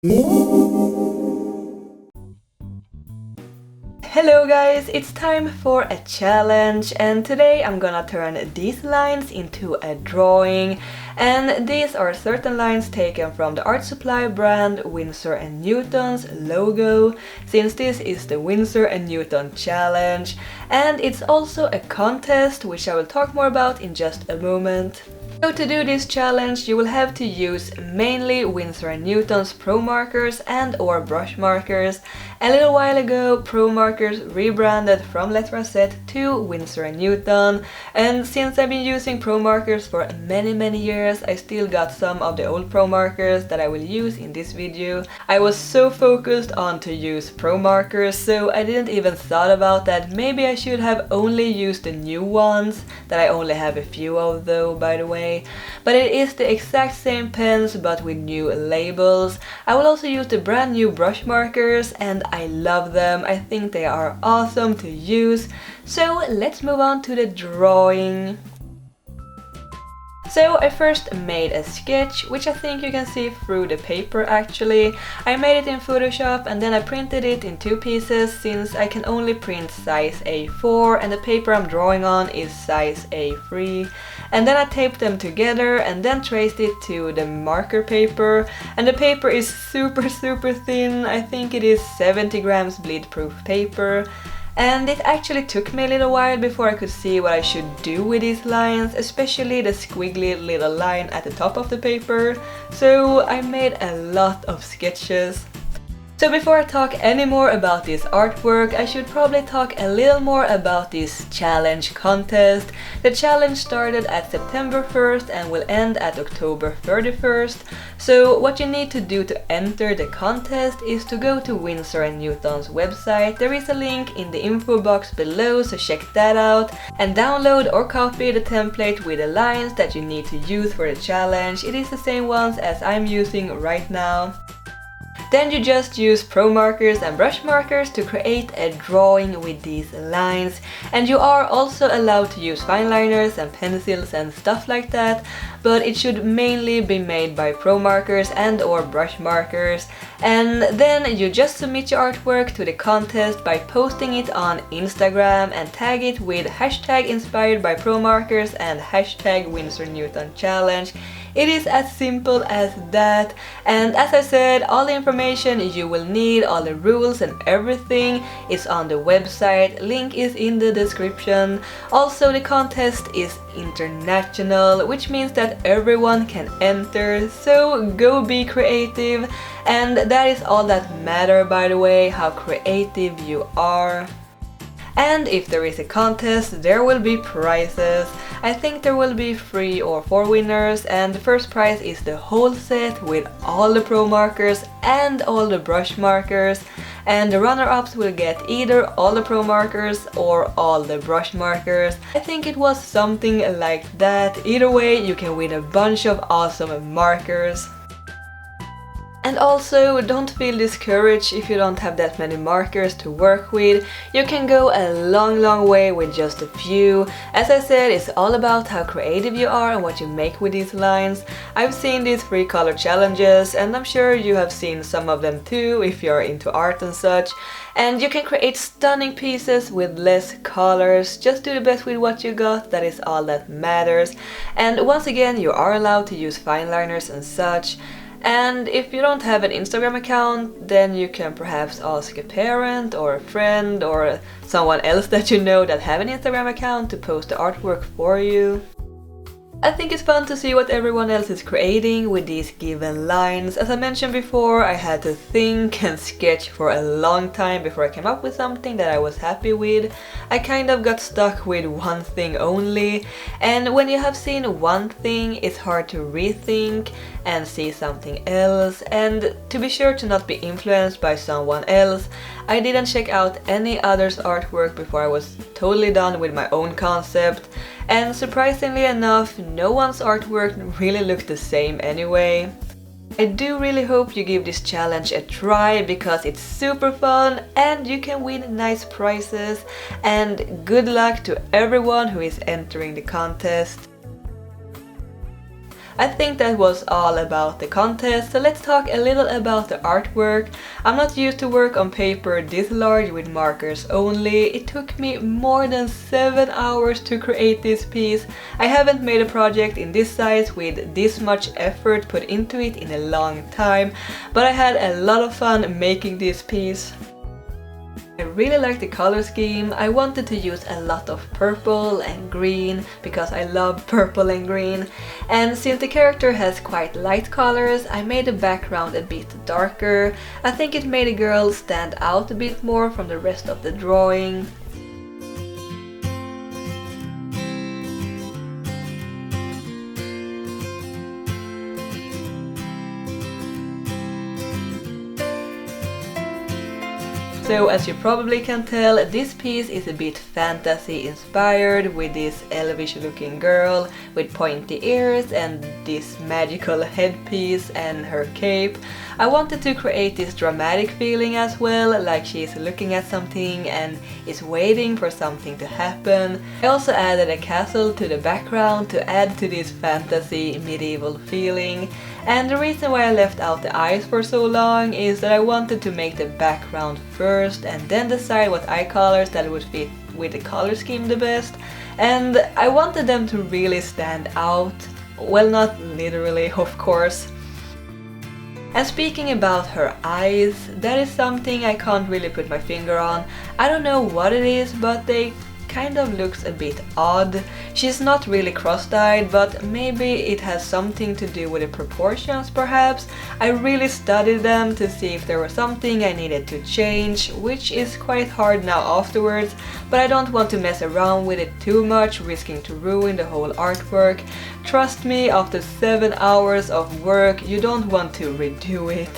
Hello guys, it's time for a challenge, and today I'm gonna turn these lines into a drawing. And these are certain lines taken from the art supply brand Winsor & Newton's logo, since this is the Winsor & Newton challenge, and it's also a contest which I will talk more about in just a moment. So to do this challenge you will have to use mainly Winsor & Newton's ProMarkers and or BrushMarkers. A little while ago ProMarkers rebranded from Letraset to Winsor & Newton, and since I've been using ProMarkers for many years I still got some of the old ProMarkers that I will use in this video. I was so focused on to use ProMarkers, so I didn't even thought about that maybe I should have only used the new ones, that I only have a few of though, by the way. But it is the exact same pens but with new labels. I will also use the brand new brush markers and I love them. I think they are awesome to use. So let's move on to the drawing. So I first made a sketch, which I think you can see through the paper actually. I made it in Photoshop and then I printed it in two pieces since I can only print size A4 and the paper I'm drawing on is size A3. And then I taped them together and then traced it to the marker paper. And the paper is super thin. I think it is 70 grams bleed proof paper. And it actually took me a little while before I could see what I should do with these lines, especially the squiggly little line at the top of the paper. So I made a lot of sketches. So before I talk any more about this artwork, I should probably talk a little more about this challenge contest. The challenge started at September 1st and will end at October 31st. So what you need to do to enter the contest is to go to Winsor & Newton's website. There is a link in the info box below, so check that out. And download or copy the template with the lines that you need to use for the challenge. It is the same ones as I'm using right now. Then you just use ProMarkers and BrushMarkers to create a drawing with these lines. And you are also allowed to use fine liners and pencils and stuff like that, but it should mainly be made by ProMarkers and or BrushMarkers. And then you just submit your artwork to the contest by posting it on Instagram and tag it with hashtag inspired by ProMarkers and hashtag Winsor Newton challenge. It is as simple as that, and as I said, all the information you will need, all the rules and everything is on the website, link is in the description. Also the contest is international, which means that everyone can enter, so go be creative. And that is all that matters, by the way, how creative you are. And if there is a contest, there will be prizes. I think there will be 3 or 4 winners, and the first prize is the whole set with all the ProMarkers and all the BrushMarkers. And the runner-ups will get either all the ProMarkers or all the BrushMarkers. I think it was something like that. Either way, you can win a bunch of awesome markers. And also, don't feel discouraged if you don't have that many markers to work with. You can go a long way with just a few. As I said, it's all about how creative you are and what you make with these lines. I've seen these 3 color challenges and I'm sure you have seen some of them too if you're into art and such. And you can create stunning pieces with less colors. Just do the best with what you got, that is all that matters. And once again, you are allowed to use fine liners and such. And if you don't have an Instagram account, then you can perhaps ask a parent or a friend or someone else that you know that have an Instagram account to post the artwork for you. I think it's fun to see what everyone else is creating with these given lines. As I mentioned before, I had to think and sketch for a long time before I came up with something that I was happy with. I kind of got stuck with one thing only, and when you have seen one thing, it's hard to rethink and see something else. And to be sure to not be influenced by someone else, I didn't check out any other's artwork before I was totally done with my own concept. And surprisingly enough, no one's artwork really looked the same anyway. I do really hope you give this challenge a try because it's super fun and you can win nice prizes. And good luck to everyone who is entering the contest. I think that was all about the contest, so let's talk a little about the artwork. I'm not used to work on paper this large with markers only. It took me more than 7 hours to create this piece. I haven't made a project in this size with this much effort put into it in a long time, but I had a lot of fun making this piece. I really like the color scheme. I wanted to use a lot of purple and green because I love purple and green. And since the character has quite light colors, I made the background a bit darker. I think it made the girl stand out a bit more from the rest of the drawing. So as you probably can tell, this piece is a bit fantasy inspired with this elvish looking girl with pointy ears and this magical headpiece and her cape. I wanted to create this dramatic feeling as well, like she's looking at something and is waiting for something to happen. I also added a castle to the background to add to this fantasy medieval feeling. And the reason why I left out the eyes for so long is that I wanted to make the background first and then decide what eye colors that would fit with the color scheme the best. And I wanted them to really stand out. Well, not literally, of course. And speaking about her eyes, that is something I can't really put my finger on. I don't know what it is, but they kind of looks a bit odd. She's not really cross-eyed, but maybe it has something to do with the proportions perhaps. I really studied them to see if there was something I needed to change, which is quite hard now afterwards, but I don't want to mess around with it too much, risking to ruin the whole artwork. Trust me, after 7 hours of work, you don't want to redo it.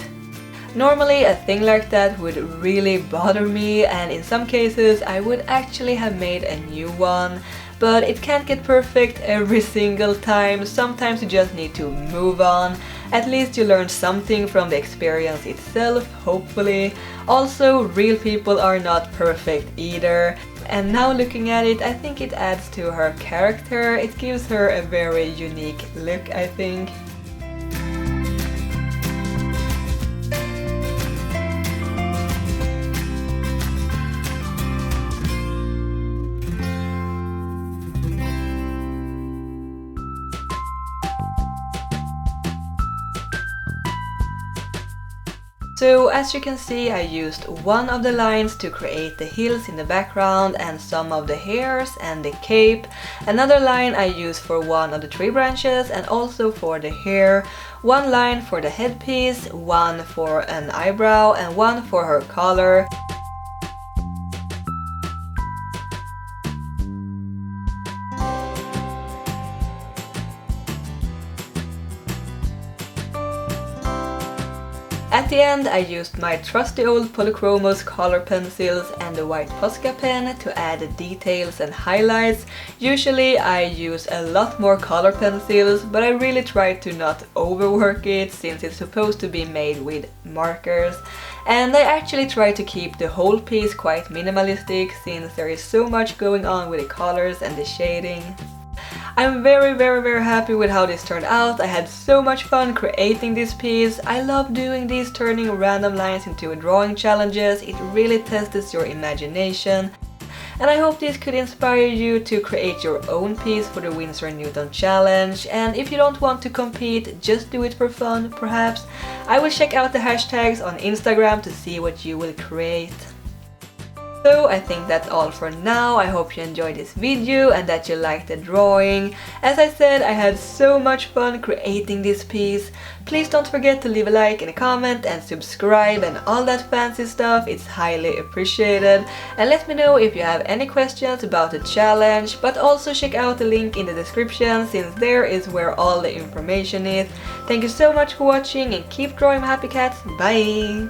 Normally a thing like that would really bother me, and in some cases I would actually have made a new one. But it can't get perfect every single time. Sometimes you just need to move on. At least you learn something from the experience itself, hopefully. Also, real people are not perfect either. And now looking at it, I think it adds to her character. It gives her a very unique look, I think. So as you can see, I used one of the lines to create the hills in the background and some of the hairs and the cape. Another line I used for one of the tree branches and also for the hair. One line for the headpiece, one for an eyebrow and one for her collar. At the end I used my trusty old Polychromos color pencils and the white Posca pen to add details and highlights. Usually I use a lot more color pencils, but I really try to not overwork it since it's supposed to be made with markers. And I actually try to keep the whole piece quite minimalistic since there is so much going on with the colors and the shading. I'm very happy with how this turned out. I had so much fun creating this piece. I love doing these turning random lines into drawing challenges. It really tests your imagination. And I hope this could inspire you to create your own piece for the Winsor Newton challenge. And if you don't want to compete, just do it for fun, perhaps. I will check out the hashtags on Instagram to see what you will create. So I think that's all for now. I hope you enjoyed this video and that you liked the drawing. As I said, I had so much fun creating this piece. Please don't forget to leave a like and a comment and subscribe and all that fancy stuff. It's highly appreciated. And let me know if you have any questions about the challenge, but also check out the link in the description since there is where all the information is. Thank you so much for watching and keep drawing, my happy cats. Bye!